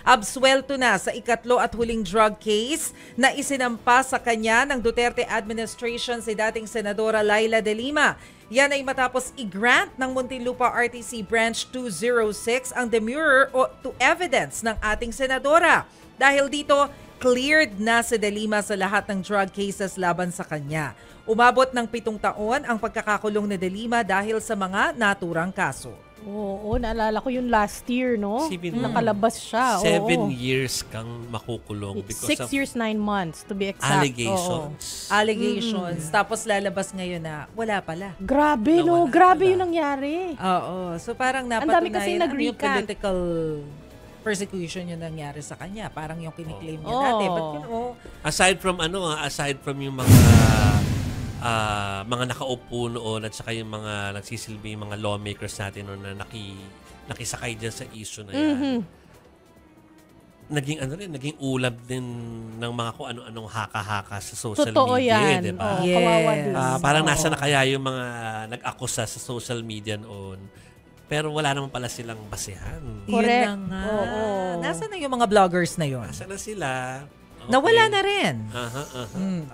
Absuelto na sa ikatlo at huling drug case na isinampa sa kanya ng Duterte administration si dating Senadora Laila De Lima. Yan ay matapos i-grant ng Muntinlupa RTC Branch 206 ang demurrer to evidence ng ating senadora. Dahil dito, cleared na si De Lima sa lahat ng drug cases laban sa kanya. Umabot ng 7 taon ang pagkakakulong ni De Lima dahil sa mga naturang kaso. Oo, naalala ko yung last year, no? Nakalabas siya. 7 years kang makukulong because 6 of years, 9 months to be exact. allegations. Allegations. Tapos lalabas ngayon na wala pala. Grabe, no? Nawala Grabe pala. yung nangyari. Oo. So parang dami napatunayan kasi yung nag-recant. political persecution yung nangyari sa kanya. Parang yung kiniklaim niya Oo. dati. But Aside from yung mga nakaupo noon at saka yung mga nagsisilbi yung mga lawmakers natin noon na nakisakay dyan sa issue na yan. Naging ulab din ng mga kung ano-anong haka-haka sa social Totoo media, yan. di ba? Oo, kawawa din. Parang nasa na kaya yung mga nag-akusa sa social media noon. Pero wala naman pala silang basehan. Correct. Yun na nga. Oo. Nasaan na yung mga vloggers na yun? Nasaan na sila? Nawala na rin. Aha.